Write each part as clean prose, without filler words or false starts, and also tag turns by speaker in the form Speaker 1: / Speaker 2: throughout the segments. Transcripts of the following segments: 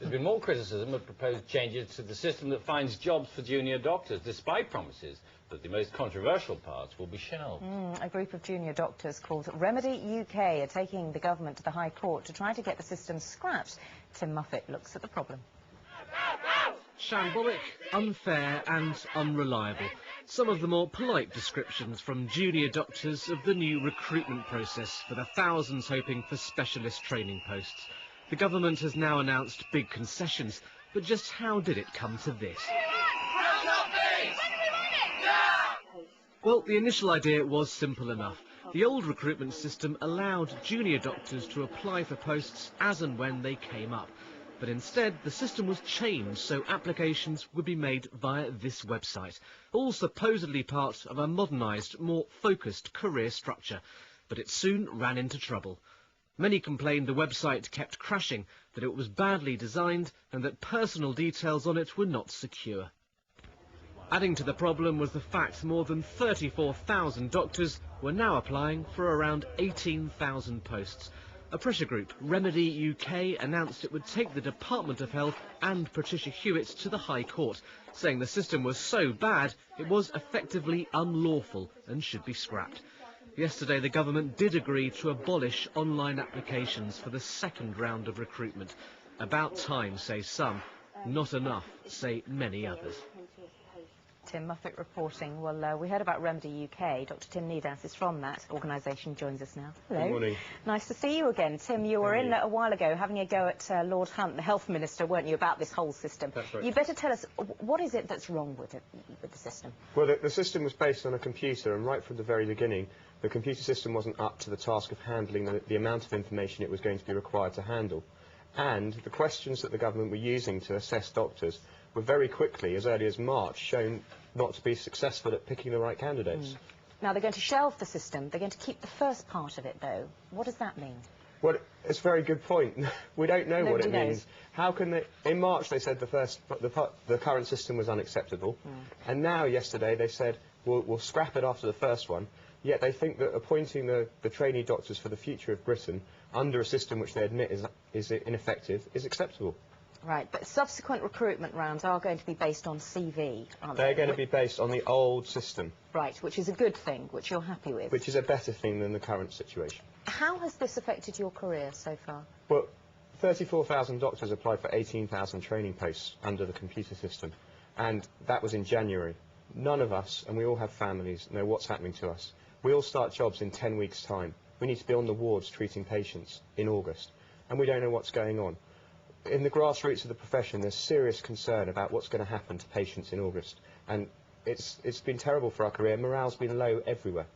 Speaker 1: There's been more criticism of proposed changes to the system that finds jobs for junior doctors, despite promises that the most controversial parts will be shelved.
Speaker 2: A group of junior doctors called Remedy UK are taking the government to the High Court to try to get the system scrapped. Tim Muffet looks at the problem.
Speaker 3: Shambolic, unfair and unreliable. Some of the more polite descriptions from junior doctors of the new recruitment process for the thousands hoping for specialist training posts. The government has now announced big concessions, but just how did it come to this? Well, the initial idea was simple enough. The old recruitment system allowed junior doctors to apply for posts as and when they came up. But instead, the system was changed so applications would be made via this website, all supposedly part of a modernised, more focused career structure. But it soon ran into trouble. Many complained the website kept crashing, that it was badly designed and that personal details on it were not secure. Adding to the problem was the fact more than 34,000 doctors were now applying for around 18,000 posts. A pressure group, Remedy UK, announced it would take the Department of Health and Patricia Hewitt to the High Court, saying the system was so bad it was effectively unlawful and should be scrapped. Yesterday, the government did agree to abolish online applications for the second round of recruitment. About time, say some. Not enough, say many others.
Speaker 2: Tim Muffet reporting. Well, we heard about Remedy UK. Dr. Tim Nedas is from that organisation, joins us now. Hello.
Speaker 4: Good morning.
Speaker 2: Nice to see you again. Tim, you were in a while ago having a go at Lord Hunt, the Health Minister, weren't you, about this whole system?
Speaker 4: That's right.
Speaker 2: You better tell us, what is it that's wrong with it, with the system?
Speaker 4: Well, the system was based on a computer, and right from the very beginning, the computer system wasn't up to the task of handling the amount of information it was going to be required to handle. And the questions that the government were using to assess doctors were very quickly, as early as March, shown not to be successful at picking the right candidates.
Speaker 2: Now, they're going to shelve the system. They're going to keep the first part of it, though. What does that mean?
Speaker 4: Well, it's a very good point. We don't know what it
Speaker 2: Nobody
Speaker 4: means.
Speaker 2: knows.
Speaker 4: How can they... In March, they said the current system was unacceptable. And now, yesterday, they said, we'll scrap it after the first one. Yet they think that appointing the trainee doctors for the future of Britain under a system which they admit is ineffective is acceptable.
Speaker 2: Right, but subsequent recruitment rounds are going to be based on CV, aren't they?
Speaker 4: They're going to be based on the old system.
Speaker 2: Right, which is a good thing, which you're happy with.
Speaker 4: Which is a better thing than the current situation.
Speaker 2: How has this affected your career so far?
Speaker 4: Well, 34,000 doctors applied for 18,000 training posts under the computer system, and that was in January. None of us, and we all have families, know what's happening to us. We all start jobs in 10 weeks' time. We need to be on the wards treating patients in August, and we don't know what's going on. In the grassroots of the profession, there's serious concern about what's going to happen to patients in August, and it's been terrible for our career. Morale's been low everywhere.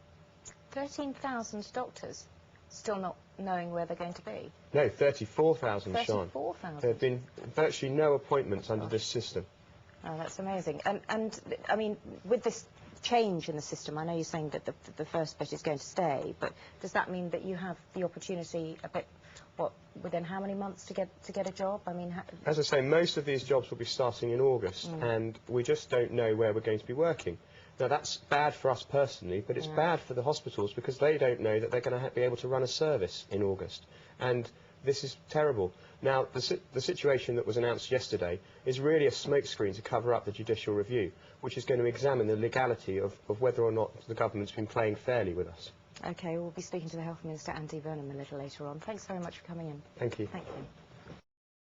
Speaker 2: 13,000 doctors still not knowing where they're going to be?
Speaker 4: No, 34,000, Sean.
Speaker 2: 34,000?
Speaker 4: There have been virtually no appointments under this system.
Speaker 2: Oh, that's amazing. And I mean, with this change in the system, I know you're saying that the first bit is going to stay, but does that mean that you have the opportunity a bit, within how many months to get a job? I mean,
Speaker 4: as I say, most of these jobs will be starting in August, and we just don't know where we're going to be working. Now, that's bad for us personally, but it's bad for the hospitals because they don't know that they're going to be able to run a service in August. And this is terrible. Now, the situation that was announced yesterday is really a smokescreen to cover up the judicial review, which is going to examine the legality of whether or not the government's been playing fairly with us.
Speaker 2: OK, we'll be speaking to the Health Minister, Andy Burnham, a little later on. Thanks very much for coming in.
Speaker 4: Thank you.
Speaker 2: Thank you.